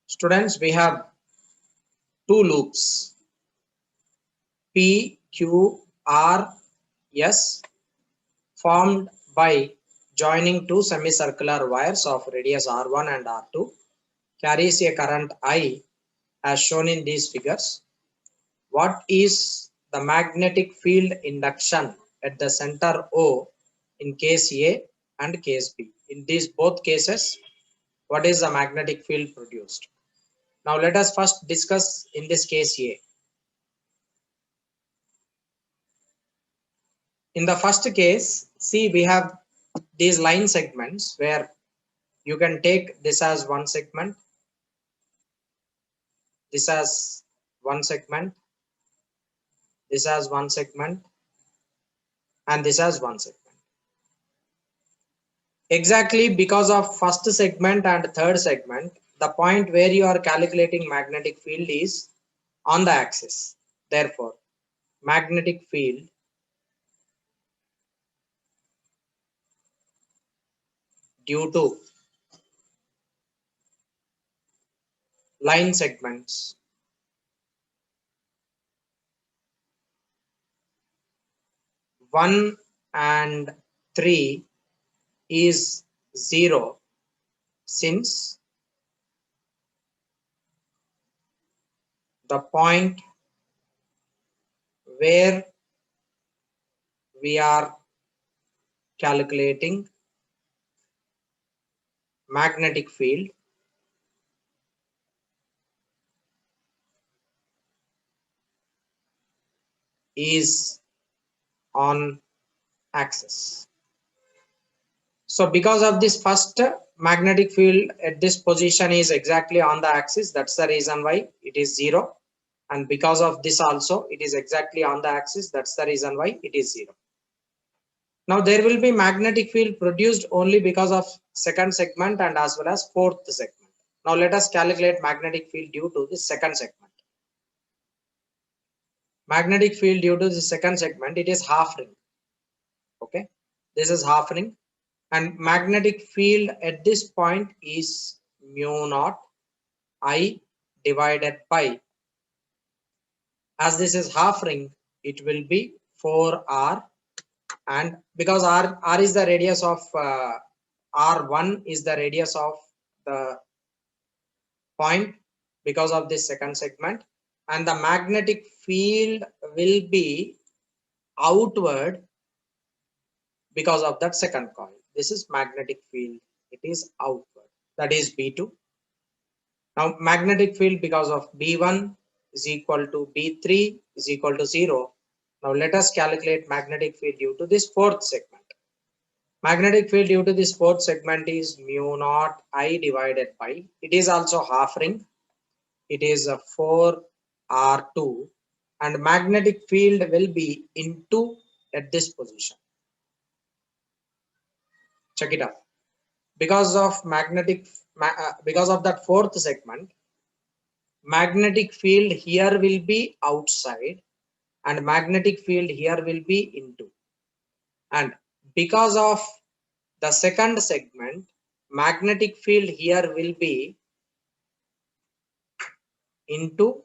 Students, we have two loops P, Q, R, S formed by joining two semicircular wires of radius R1 and R2 carries a current I as shown in these figures. What is the magnetic field induction at the center O in case A and case B? In these both cases, what is the magnetic field produced? Now let us first discuss in this case A. In the first case, see, we have these line segments where you can take this as one segment, this as one segment, this as one segment, and this as one segment. Exactly because of first segment and third segment, the point where you are calculating magnetic field is on the axis. Therefore, magnetic field due to line segments one and 3 is 0, since the point where we are calculating magnetic field is on axis. So because of this first, magnetic field at this position is exactly on the axis, that's the reason why it is 0. And because of this also, it is exactly on the axis, that's the reason why it is 0. Now there will be magnetic field produced only because of second segment and as well as fourth segment. Now let us calculate magnetic field due to the second segment. Magnetic field due to the second segment, it is half ring. Okay, this is half ring, and magnetic field at this point is mu naught I divided by, as this is half ring, it will be 4R, and because R is the radius of R1 is the radius of the point because of this second segment, and the magnetic field will be outward because of that second coil. This is magnetic field, it is outward, that is B2. Now magnetic field because of B1 is equal to B3 is equal to 0. Now let us calculate magnetic field due to this fourth segment. Magnetic field due to this fourth segment is mu naught I divided by, it is also half ring, it is a 4R2, and magnetic field will be into at this position. Check it out. Because of because of that fourth segment, magnetic field here will be outside and magnetic field here will be into, and because of the second segment, magnetic field here will be into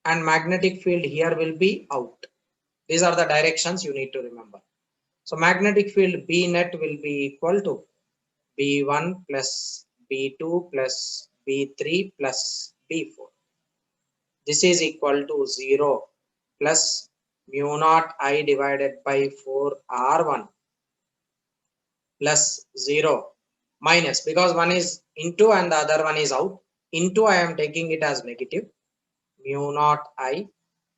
and magnetic field here will be out. These are the directions you need to remember. So magnetic field B net will be equal to B1 plus B2 plus B3 plus B4. This is equal to 0 plus mu naught I divided by 4R1 plus 0 minus, because one is into and the other one is out, into I am taking it as negative, mu naught I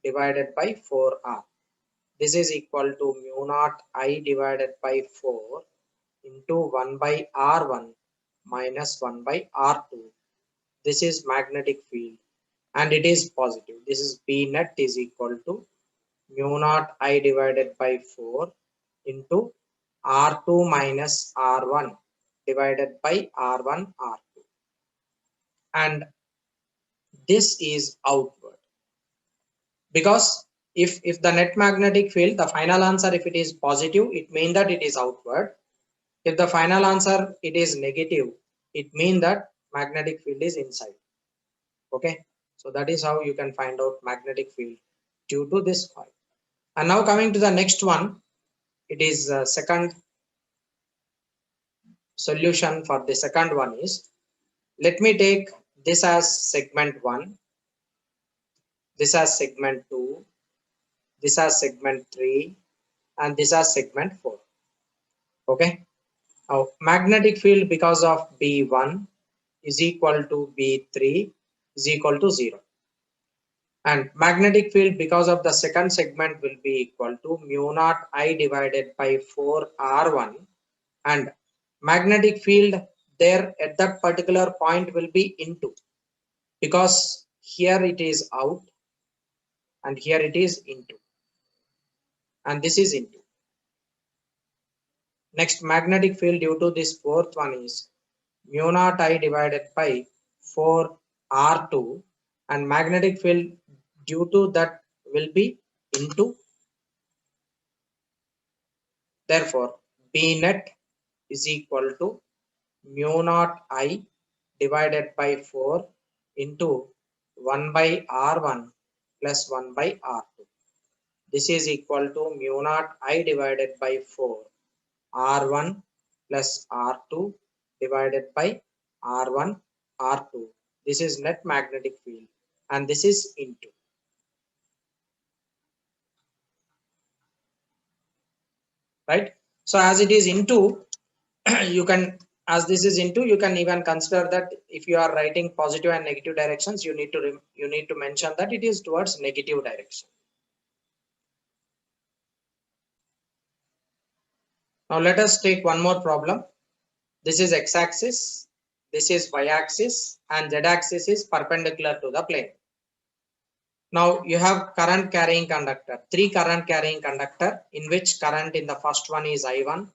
divided by 4R. This is equal to mu naught I divided by 4 into 1 by R1 minus 1 by R2. This is magnetic field and it is positive. This is B net is equal to mu naught I divided by 4 into R2 minus R1 divided by R1 R2, and this is outward, because if the net magnetic field, the final answer, if it is positive, it means that it is outward, If the final answer it is negative, it means that magnetic field is inside. Okay, so that is how you can find out magnetic field due to this coil. And now coming to the next one, it is second solution for the second one is, let me take this as segment 1, this as segment 2, this as segment 3, and this as segment 4. Okay, now magnetic field because of B1 is equal to B3 is equal to 0, and magnetic field because of the second segment will be equal to mu naught I divided by 4 R1, and magnetic field there at that particular point will be into, because here it is out and here it is into, and this is into. Next, magnetic field due to this fourth one is mu naught I divided by 4 R2, and magnetic field due to that will be into. Therefore, B net is equal to mu naught I divided by 4 into 1 by R1 plus 1 by R2. This is equal to mu naught I divided by 4 R1 plus R2 divided by R1 R2. This is net magnetic field, and this is into. Right? So as it is into, you can, as this is into, you can even consider that if you are writing positive and negative directions, you need to mention that it is towards negative direction. Now let us take one more problem. This is x-axis, this is y-axis, and z-axis is perpendicular to the plane. Now you have current carrying conductor, 3 current carrying conductor, in which current in the first one is I1,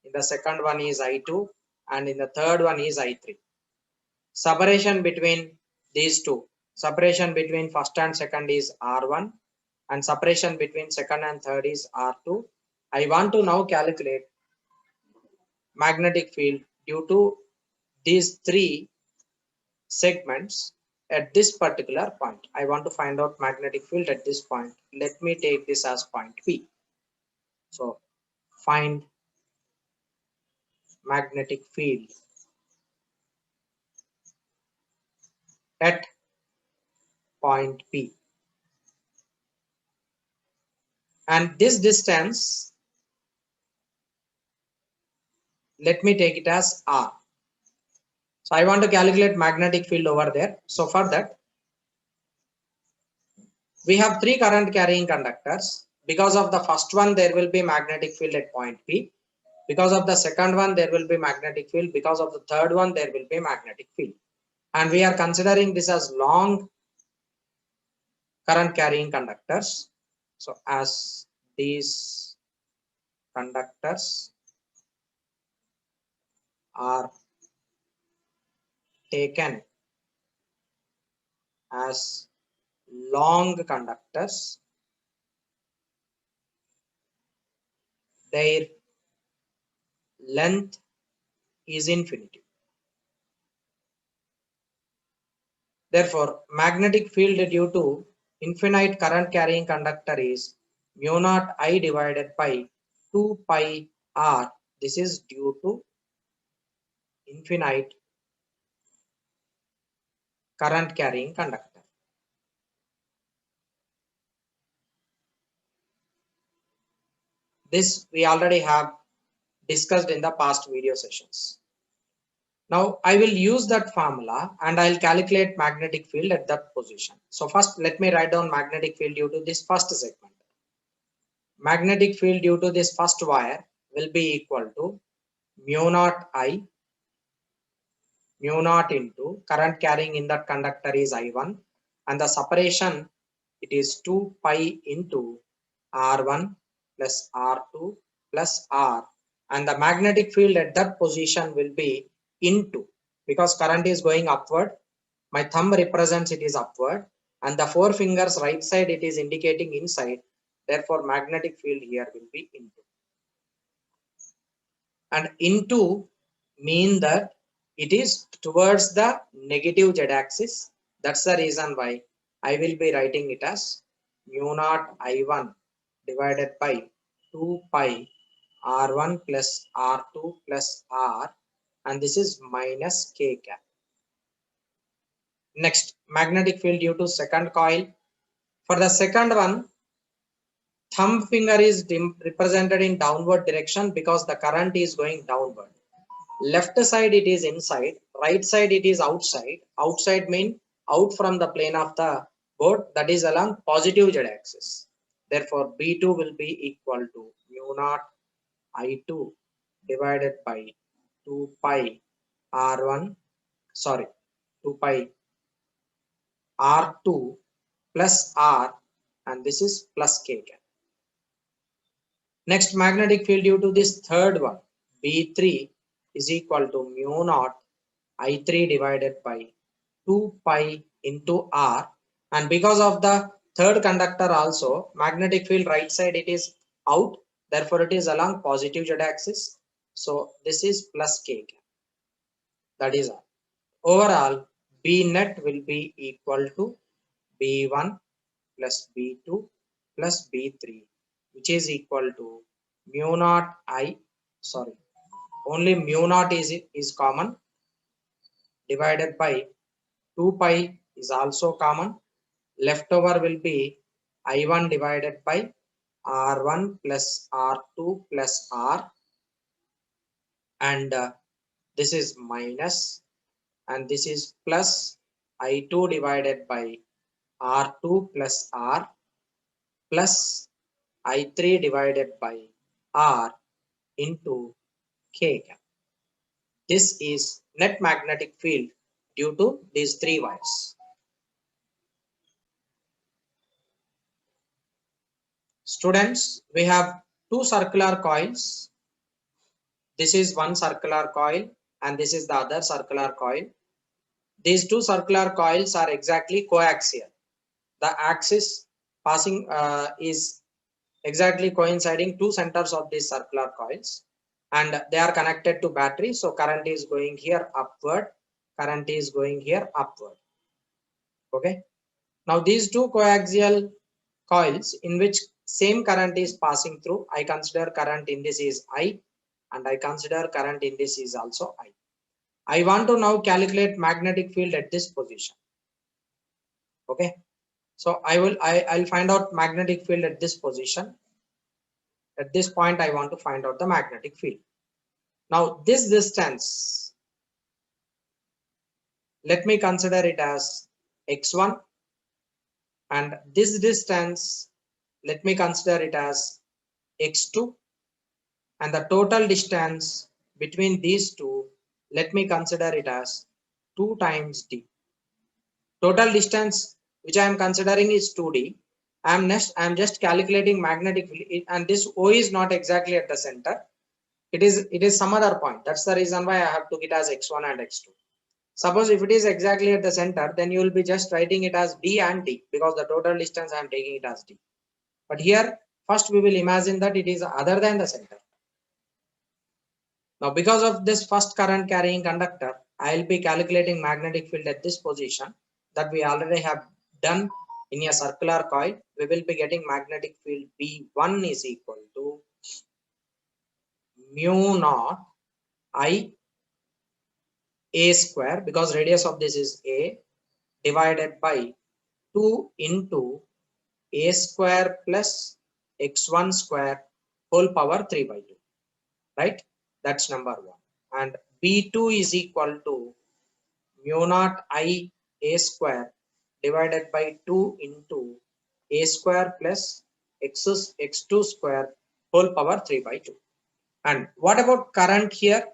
in the second one is I2, and in the third one is I3. Separation between these two, separation between first and second is R1, and separation between second and third is R2. I want to now calculate magnetic field due to these 3 segments at this particular point. I want to find out magnetic field at this point. Let me take this as point P. So find magnetic field at point P, and this distance, let me take it as R. So I want to calculate magnetic field over there. So for that, we have 3 current carrying conductors. Because of the first one, there will be magnetic field at point P. Because of the second one, there will be magnetic field. Because of the third one, there will be magnetic field. And we are considering this as long current carrying conductors. So as these conductors are taken as long conductors, their length is infinity. Therefore, magnetic field due to infinite current carrying conductor is mu naught I divided by 2 pi r. This is due to infinite current carrying conductor. This we already have discussed in the past video sessions. Now I will use that formula and I'll calculate magnetic field at that position. So first let me write down magnetic field due to this first segment. Magnetic field due to this first wire will be equal to mu naught I, mu naught into current carrying in that conductor is I1, and the separation it is 2 pi into R1 plus R2 plus R, and the magnetic field at that position will be into, because current is going upward, my thumb represents it is upward, and the 4 fingers right side it is indicating inside. Therefore magnetic field here will be into. and into mean that it is towards the negative z axis. That's the reason why I will be writing it as mu naught I1 divided by 2 pi R1 plus R2 plus R, and this is minus K cap. Next, magnetic field due to second coil. For the second one, thumb finger is represented in downward direction because the current is going downward. Left side it is inside, right side it is outside. Outside mean out from the plane of the board, that is along positive z axis. Therefore, B2 will be equal to mu naught I2 divided by 2 pi R1, sorry, 2 pi R2 plus R, and this is plus K cap. Next, magnetic field due to this third one, B3 is equal to mu naught I3 divided by 2 pi into R, and because of the third conductor also, magnetic field right side it is out, therefore it is along positive z axis. So this is plus K cap. That is all. Overall, B net will be equal to B1 plus B2 plus B3, which is equal to mu naught I, sorry, only mu naught is common, divided by 2 pi is also common. Leftover will be I1 divided by R1 plus R2 plus R, and this is minus, and this is plus I2 divided by R2 plus R plus I3 divided by R into K cap. This is net magnetic field due to these three wires. Students, we have two circular coils. This is one circular coil and this is the other circular coil. These two circular coils are exactly coaxial. The axis passing is exactly coinciding two centers of these circular coils, and they are connected to battery. So current is going here upward, current is going here upward. Okay. Now these two coaxial coils in which same current is passing through, I consider current in this is I, and I consider current in this is also I. I want to now calculate magnetic field at this position. Okay. So I'll find out magnetic field at this position. At this point, I want to find out the magnetic field. Now this distance, let me consider it as x1, and this distance, let me consider it as x2, and the total distance between these two, let me consider it as 2 times d. Total distance which I am considering is 2d. I am just calculating magnetic field, and this O is not exactly at the center. It is some other point. That's the reason why I have took it as x1 and x2. Suppose if it is exactly at the center, then you will be just writing it as d and d, because the total distance I am taking it as d. But here first we will imagine that it is other than the center. Now because of this first current carrying conductor, I will be calculating magnetic field at this position that we already have done in a circular coil. We will be getting magnetic field B1 is equal to mu naught I a square, because radius of this is a, divided by 2 into a square plus x1 square whole power 3 by 2, right? That's number 1. And B2 is equal to mu naught I a square divided by 2 into a square plus x2 square whole power 3 by 2. And what about current here?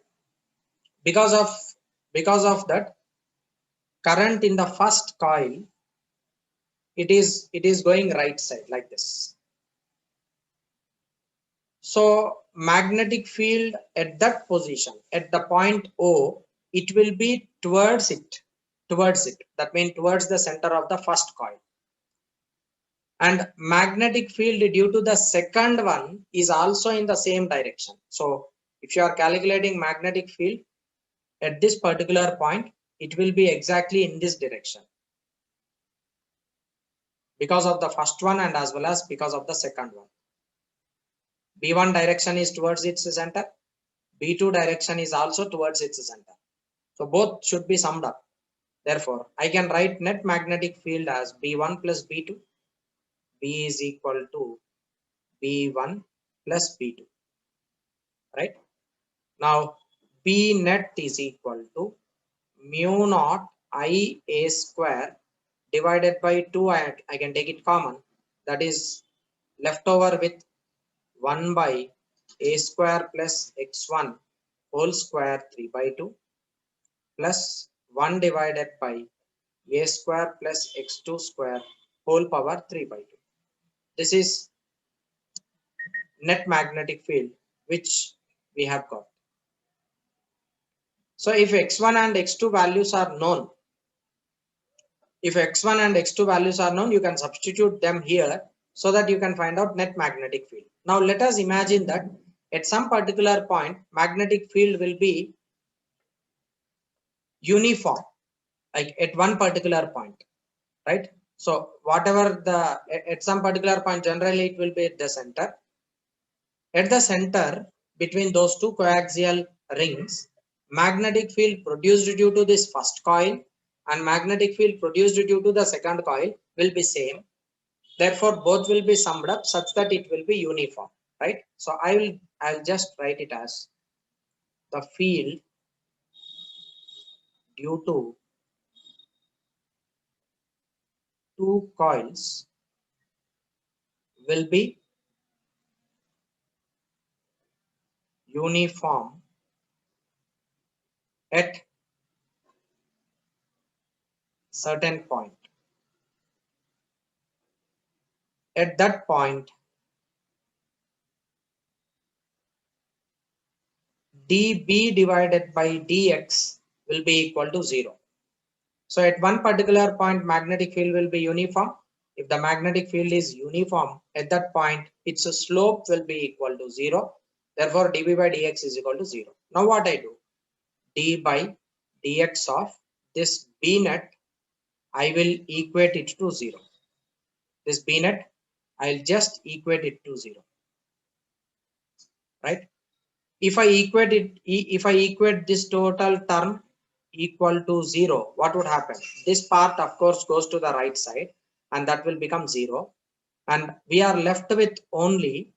Because of that, current in the first coil, it is going right side like this. So magnetic field at that position, at the point O, it will be towards it. That means towards the center of the first coil. And magnetic field due to the second one is also in the same direction. So If you are calculating magnetic field at this particular point, it will be exactly in this direction because of the first one and as well as because of the second one. B1 direction is towards its center, B2 direction is also towards its center. So both should be summed up. Therefore, I can write net magnetic field as B1 plus B2. B is equal to B1 plus B2. Right? Now, B net is equal to mu naught I A square divided by 2. I can take it common. That is left over with 1 by A square plus x1 whole square 3 by 2 plus 1 divided by A square plus x2 square whole power 3 by 2. This is net magnetic field which we have got. So if x1 and x2 values are known, you can substitute them here so that you can find out net magnetic field. Now let us imagine that at some particular point magnetic field will be uniform, like at one particular point, right? So whatever at some particular point, generally it will be at the center. At the center between those two coaxial rings, magnetic field produced due to this first coil and magnetic field produced due to the second coil will be same. Therefore, both will be summed up such that it will be uniform, right? So I'll just write it as the field due to two coils will be uniform at certain point. At that point, dB divided by dx will be equal to 0. So at one particular point, magnetic field will be uniform. If the magnetic field is uniform, at that point, its slope will be equal to 0. Therefore, dB by dx is equal to 0. Now what I do? D by dx of this B net, I will equate it to 0. This B net, I'll just equate it to 0. Right? If I equate this total term equal to 0, what would happen? This part of course goes to the right side and that will become 0, and we are left with only,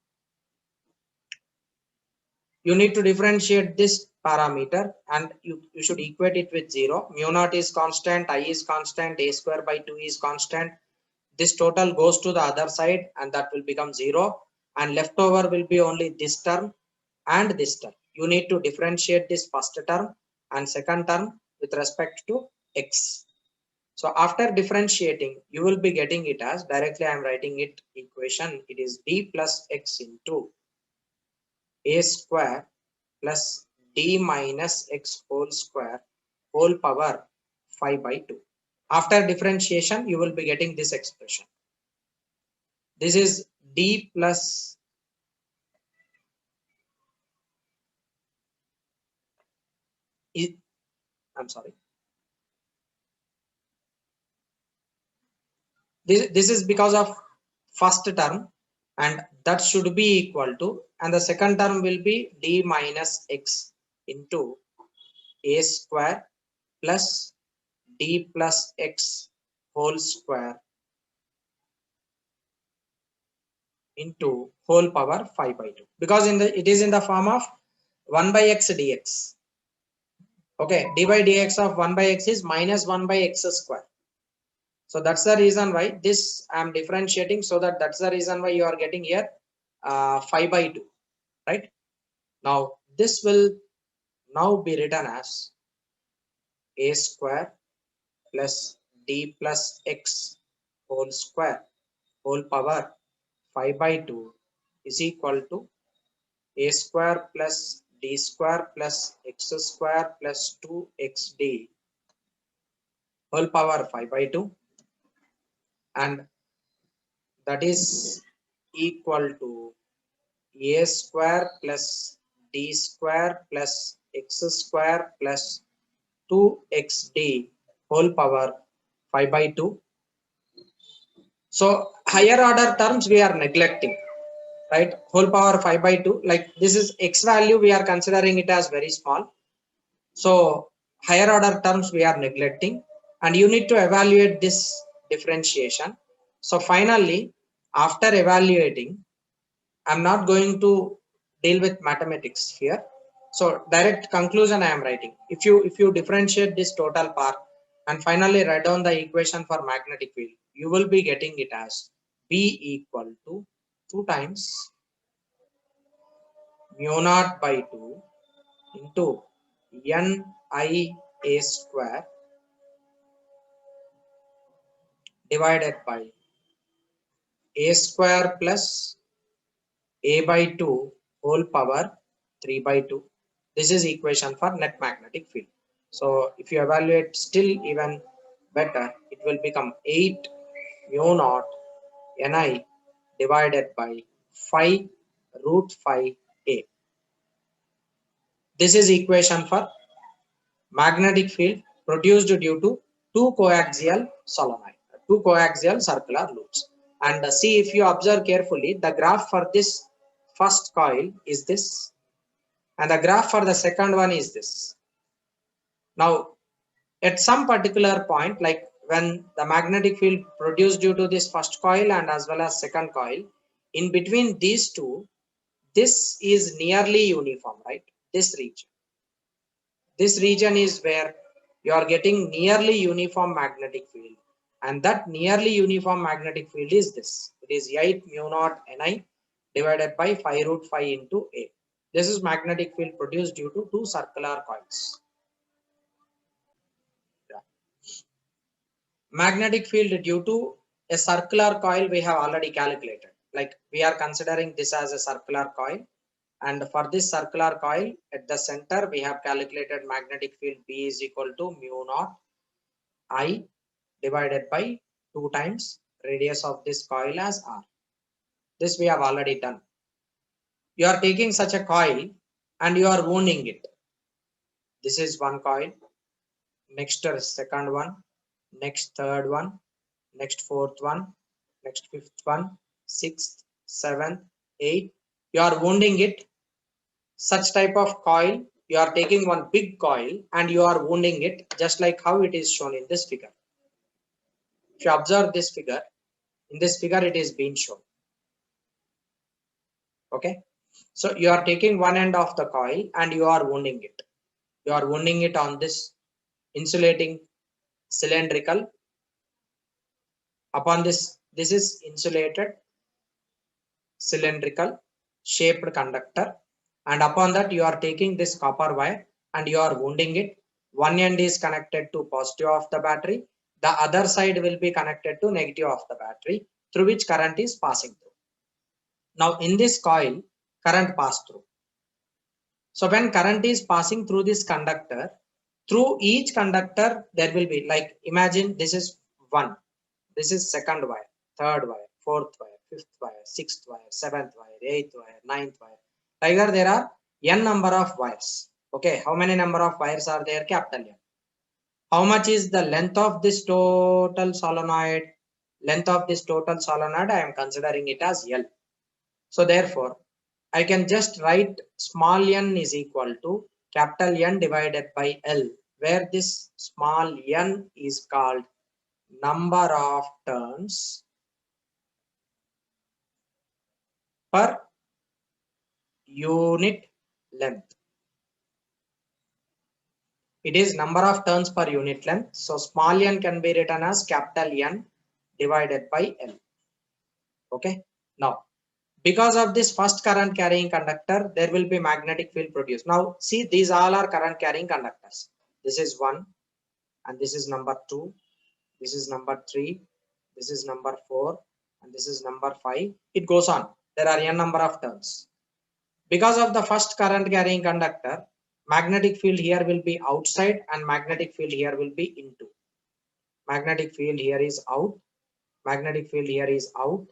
you need to differentiate this parameter and you should equate it with 0. Mu naught is constant, I is constant, A square by 2 is constant. This total goes to the other side and that will become 0, and left over will be only this term and this term. You need to differentiate this first term and second term with respect to x. So after differentiating, you will be getting it as, directly I am writing it equation, it is d plus x into a square plus d minus x whole square whole power 5 by 2. After differentiation, you will be getting this expression. This is d plus I'm sorry. This is because of first term, and that should be equal to, and the second term will be d minus x into a square plus d plus x whole square into whole power 5 by 2, because it is in the form of 1 by x dx. Okay, d by dx of 1 by x is minus 1 by x square. So that's the reason why this I am differentiating, so that's the reason why you are getting here 5 by 2, right? Now this will now be written as a square plus d plus x whole square whole power 5 by 2 is equal to a square plus d square plus x square plus 2xd whole power 5 by 2, and that is equal to a square plus d square plus x square plus 2xd whole power 5 by 2. So higher order terms we are neglecting, right? Whole power 5 by 2, like this is x value, we are considering it as very small. So higher order terms we are neglecting, and you need to evaluate this differentiation. So finally, after evaluating, I'm not going to deal with mathematics here. So direct conclusion I am writing. If you differentiate this total part and finally write down the equation for magnetic field, you will be getting it as B equal to 2 times mu naught by 2 into n I a square divided by a square plus a by 2 whole power 3 by 2. This is equation for net magnetic field. So if you evaluate still even better, it will become 8 mu naught Ni divided by 5 root 5 A. This is equation for magnetic field produced due to two coaxial solenoid, two coaxial circular loops. And see, if you observe carefully, the graph for this first coil is this, and the graph for the second one is this. Now, at some particular point, like when the magnetic field produced due to this first coil and as well as second coil, in between these two, this is nearly uniform, right? This region is where you are getting nearly uniform magnetic field, and that nearly uniform magnetic field is this. It is 8 mu naught Ni divided by 5 root 5 into A. This is magnetic field produced due to two circular coils. Yeah. Magnetic field due to a circular coil we have already calculated. Like we are considering this as a circular coil, and for this circular coil at the center we have calculated magnetic field B is equal to mu naught I divided by 2 times radius of this coil as R. This we have already done. You are taking such a coil and you are wounding it. This is one coil, next second one, next third one, next fourth one, next fifth one, sixth, seventh, eighth. You are wounding it. Such type of coil, you are taking one big coil and you are wounding it, just like how it is shown in this figure. If you observe this figure, in this figure it is being shown. Okay, so you are taking one end of the coil and you are wounding it. You are wounding it on this insulating cylindrical. Upon this is insulated cylindrical shaped conductor, and upon that you are taking this copper wire and you are wounding it. One end is connected to positive of the battery, the other side will be connected to negative of the battery, through which current is passing through. Now in this coil, current pass through. So when current is passing through this conductor, through each conductor there will be, like imagine this is one, this is second wire, third wire, fourth wire, fifth wire, sixth wire, seventh wire, eighth wire, ninth wire. Like that there are n number of wires. Okay, how many number of wires are there? Capital N. How much is the length of this total solenoid? Length of this total solenoid I am considering it as L. So therefore, I can just write small n is equal to capital N divided by L, where this small n is called number of turns per unit length. It is number of turns per unit length. So small n can be written as capital N divided by L. Okay. Now, because of this first current carrying conductor, there will be magnetic field produced. Now see, these all are current carrying conductors. This is one, and this is number 2, this is number 3, this is number 4, and this is number 5. It goes on. There are n number of turns. Because of the first current carrying conductor, magnetic field here will be outside and magnetic field here will be into. Magnetic field here is out, magnetic field here is out,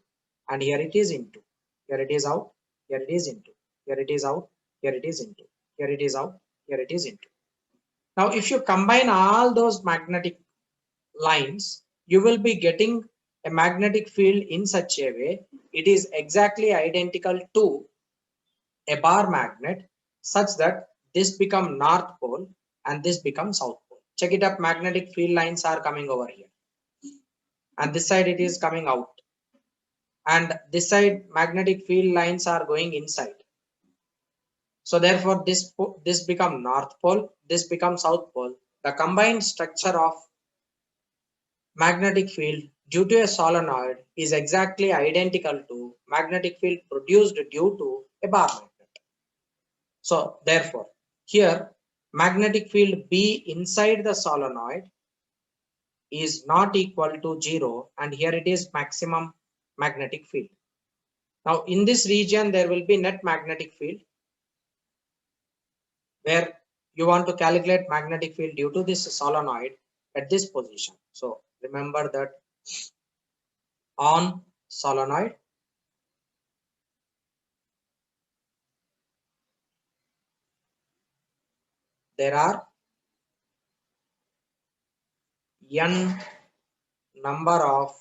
and here it is into. Here it is out, here it is into, here it is out, here it is into, here it is out, here it is into. Now, if you combine all those magnetic lines, you will be getting a magnetic field in such a way, it is exactly identical to a bar magnet, such that this become North Pole and this becomes South Pole. Check it up, magnetic field lines are coming over here. And this side it is coming out. And this side magnetic field lines are going inside. So therefore this become North Pole, this becomes South Pole. The combined structure of magnetic field due to a solenoid is exactly identical to magnetic field produced due to a bar magnet. So therefore here magnetic field B inside the solenoid is not equal to 0, and here it is maximum magnetic field. Now in this region there will be net magnetic field, where you want to calculate magnetic field due to this solenoid at this position. So remember that on solenoid, there are n number of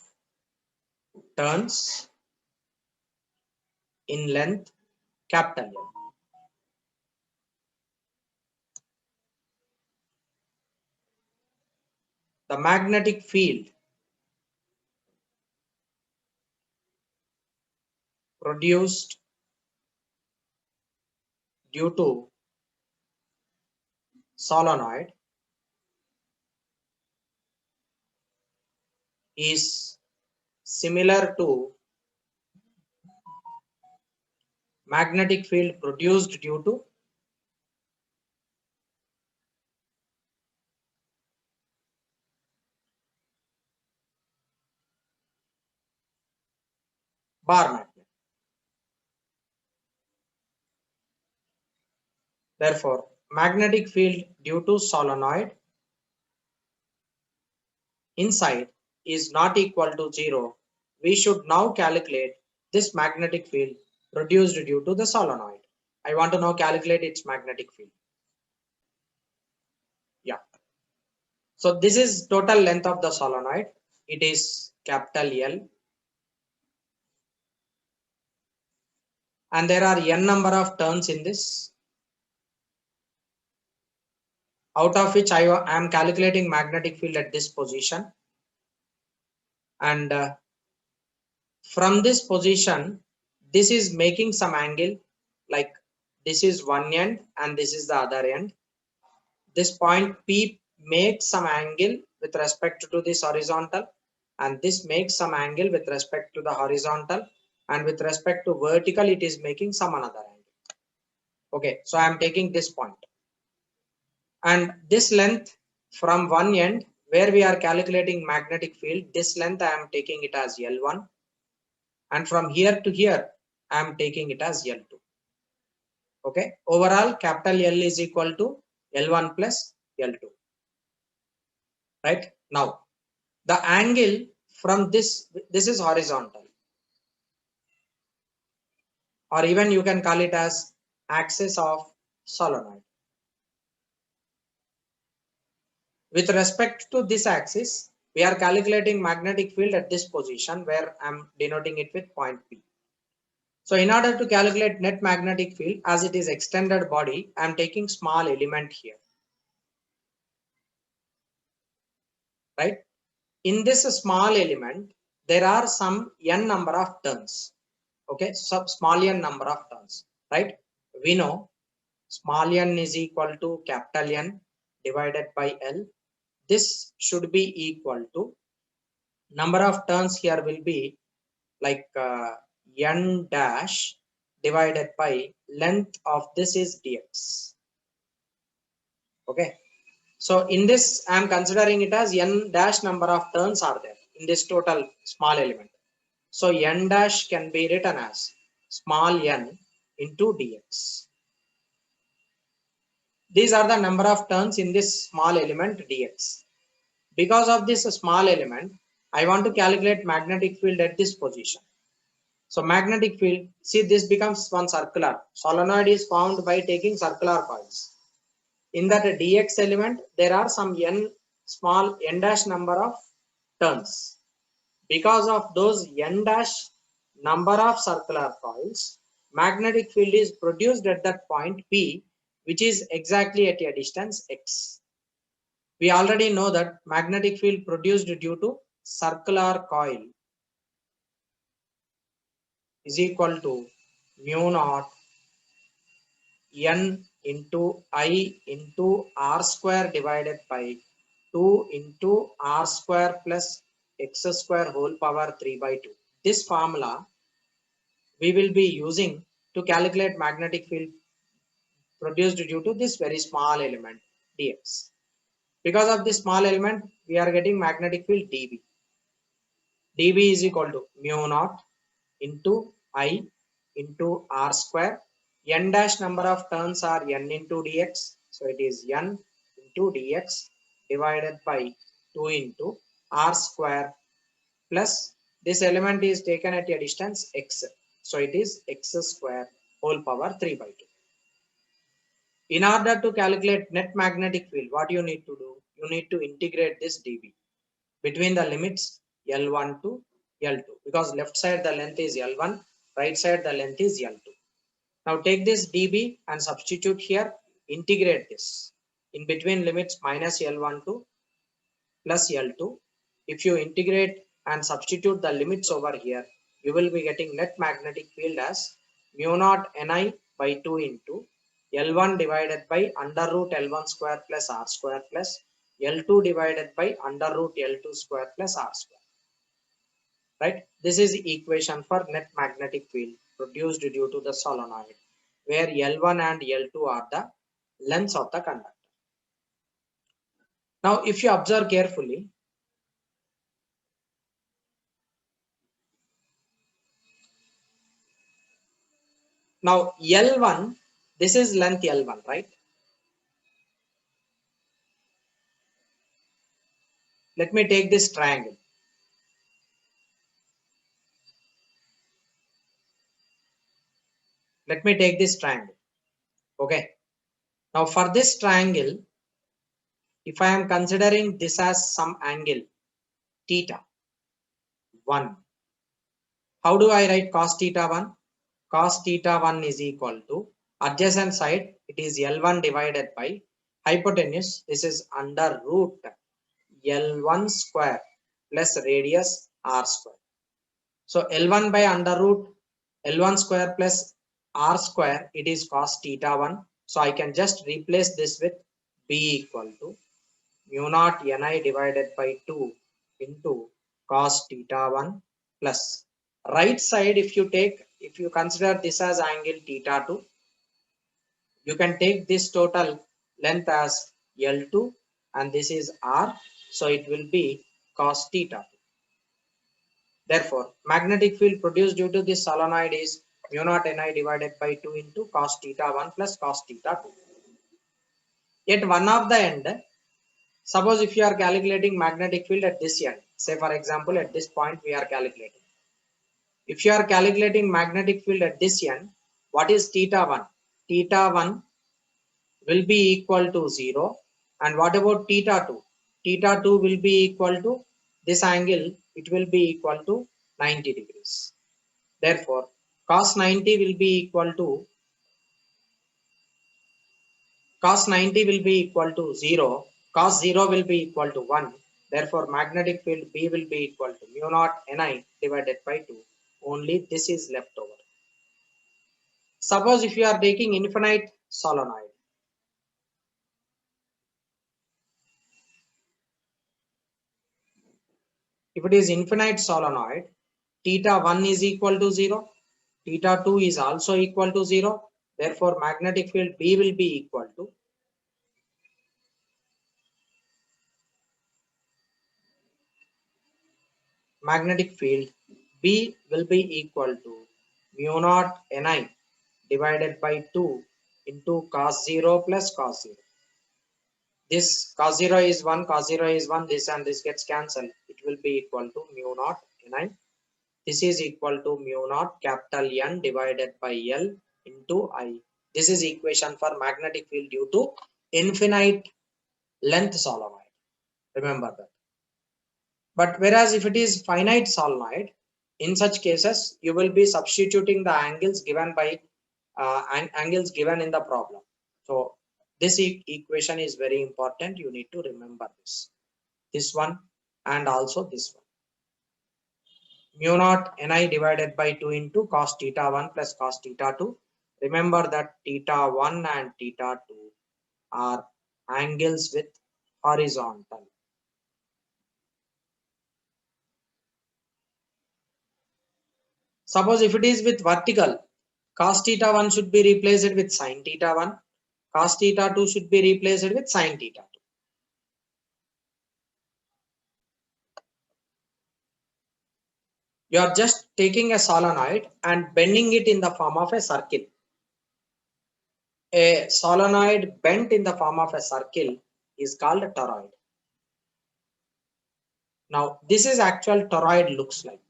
turns in length, capital N. The magnetic field produced due to solenoid is similar to magnetic field produced due to bar magnet. Therefore, magnetic field due to solenoid inside is not equal to 0. We should now calculate this magnetic field produced due to the solenoid. I want to now calculate its magnetic field. Yeah. So this is total length of the solenoid. It is capital L. And there are n number of turns in this, out of which I am calculating magnetic field at this position. And from this position, this is making some angle, like this is one end and this is the other end. This point P makes some angle with respect to this horizontal, and this makes some angle with respect to the horizontal, and with respect to vertical it is making some another angle. Okay, so I am taking this point, and this length from one end where we are calculating magnetic field, this length I am taking it as L1, and from here to here I am taking it as L2. Okay, overall capital L is equal to L1 plus L2. Right, now the angle from this is horizontal, or even you can call it as axis of solenoid. With respect to this axis, we are calculating magnetic field at this position where I am denoting it with point P. So in order to calculate net magnetic field, as it is extended body, I am taking small element here. Right? In this small element, there are some n number of turns. Okay, so small n number of turns. Right? We know small n is equal to capital N divided by L. This should be equal to number of turns here will be like n dash divided by length of this is dx. Okay, so in this I am considering it as n dash number of turns are there in this total small element. So n dash can be written as small n into dx. These are the number of turns in this small element dx. Because of this small element, I want to calculate magnetic field at this position. So magnetic field, see this becomes one circular. Solenoid is formed by taking circular coils. In that dx element, there are some n small n dash number of turns. Because of those n dash number of circular coils, magnetic field is produced at that point P, which is exactly at a distance x. We already know that magnetic field produced due to circular coil is equal to mu naught n into I into r square divided by 2 into r square plus x square whole power 3 by 2. This formula we will be using to calculate magnetic field produced due to this very small element dx. Because of this small element, we are getting magnetic field dB. dB is equal to mu naught into I into r square. N dash number of turns are n into dx. So it is n into dx divided by 2 into r square plus this element is taken at a distance x. So it is x square whole power 3 by 2. In order to calculate net magnetic field, what you need to do? You need to integrate this dB between the limits L1 to L2, because left side the length is L1, right side the length is L2. Now take this dB and substitute here, integrate this in between limits minus L1 to plus L2. If you integrate and substitute the limits over here, you will be getting net magnetic field as mu naught Ni by 2 into L1 divided by under root L1 square plus R square plus L2 divided by under root L2 square plus R square. Right? This is the equation for net magnetic field produced due to the solenoid, where L1 and L2 are the lengths of the conductor. Now, if you observe carefully, now L1, this is length L1, right? Let me take this triangle. Let me take this triangle. Okay. Now for this triangle, if I am considering this as some angle theta 1, how do I write cos theta 1? Cos theta 1 is equal to adjacent side, it is L1 divided by hypotenuse, this is under root L1 square plus radius R square. So L1 by under root L1 square plus R square, it is cos theta 1. So I can just replace this with B equal to mu naught Ni divided by 2 into cos theta 1 plus right side, if you consider this as angle theta 2, you can take this total length as L2 and this is R, so it will be cos theta 2. Therefore, magnetic field produced due to this solenoid is mu naught Ni divided by 2 into cos theta 1 plus cos theta 2. At one of the end, suppose if you are calculating magnetic field at this end, say for example at this point we are calculating. If you are calculating magnetic field at this end, what is theta 1? Theta 1 will be equal to 0. And what about theta 2? Theta 2 will be equal to this angle, it will be equal to 90 degrees. Therefore, cos 90 will be equal to 0, cos 0 will be equal to 1. Therefore, magnetic field B will be equal to mu naught Ni divided by 2. Only this is left over. Suppose if you are taking infinite solenoid, if it is infinite solenoid, theta 1 is equal to 0, theta 2 is also equal to 0. Therefore, magnetic field B will be equal to magnetic field B will be equal to mu naught Ni divided by 2 into cos 0 plus cos 0. This cos 0 is 1, cos 0 is 1, this and this gets cancelled. It will be equal to mu naught Ni. this is equal to mu naught capital N divided by L into I. This is equation for magnetic field due to infinite length solenoid. Remember that. But whereas if it is finite solenoid, in such cases, you will be substituting the angles given by angles given in the problem. So this equation is very important. You need to remember this one and also this one. Mu naught Ni divided by 2 into cos theta 1 plus cos theta 2. Remember that theta 1 and theta 2 are angles with horizontal. Suppose if it is with vertical, cos theta 1 should be replaced with sin theta 1. Cos theta 2 should be replaced with sin theta 2. You are just taking a solenoid and bending it in the form of a circle. A solenoid bent in the form of a circle is called a toroid. Now, this is actual toroid looks like.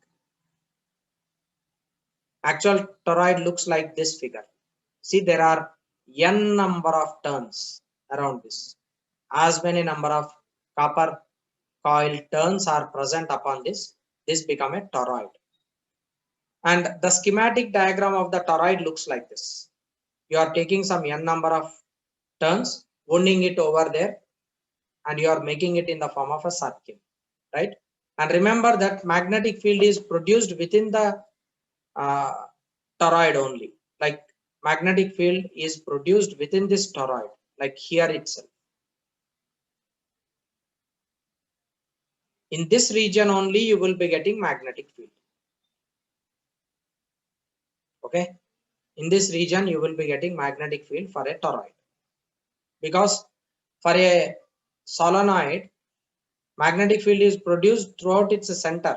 Actual toroid looks like this figure. See, there are n number of turns around this. As many number of copper coil turns are present upon this, this become a toroid. And the schematic diagram of the toroid looks like this. You are taking some n number of turns, wounding it over there, and you are making it in the form of a circle, right? And remember that magnetic field is produced within the toroid only. Like magnetic field is produced within this toroid, like here itself. In this region only, you will be getting magnetic field. Okay. In this region, you will be getting magnetic field for a toroid. Because for a solenoid, magnetic field is produced throughout its center.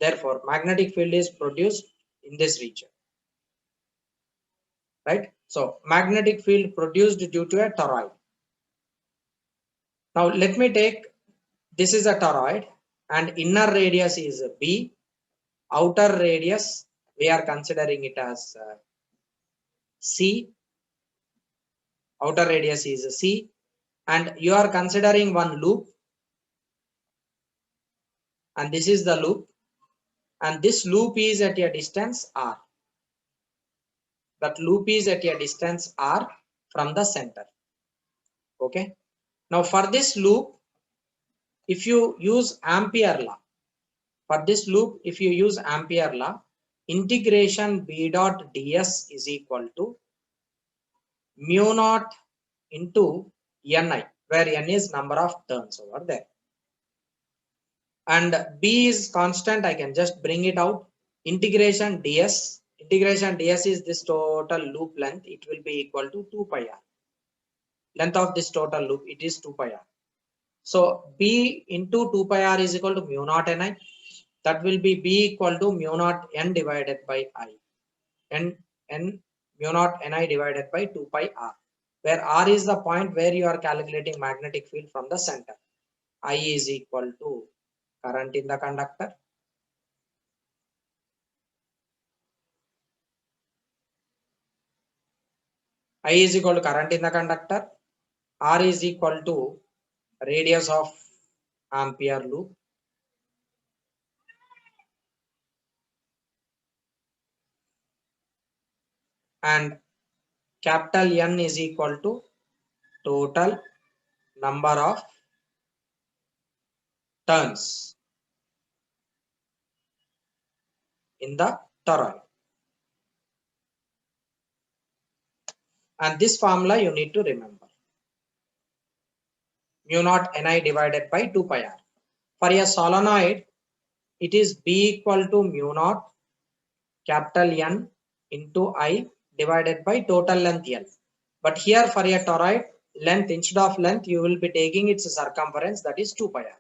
Therefore, magnetic field is produced in this region. Right? So, magnetic field produced due to a toroid. Now, let me take, this is a toroid and inner radius is B. Outer radius, we are considering it as C. Outer radius is C. And you are considering one loop. And this is the loop. And this loop is at a distance R. That loop is at a distance R from the center. Okay. Now for this loop, if you use Ampere law, for this loop, if you use Ampere law, integration B dot ds is equal to mu naught into Ni, where N is number of turns over there. And B is constant, I can just bring it out. Integration ds is this total loop length, it will be equal to 2 pi r. Length of this total loop, it is 2 pi r. So B into 2 pi r is equal to mu naught Ni. That will be B equal to mu naught N divided by I. N mu naught Ni divided by 2 pi r, where r is the point where you are calculating magnetic field from the center. I is equal to current in the conductor. I is equal to current in the conductor. R is equal to radius of Ampere loop. And capital N is equal to total number of turns in the toroid. And this formula you need to remember. Mu naught Ni divided by 2 pi r. For a solenoid, it is B equal to mu naught capital N into I divided by total length L. But here for a toroid, length, instead of length, you will be taking its circumference, that is 2 pi r.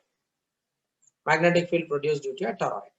Magnetic field produced due to a toroid.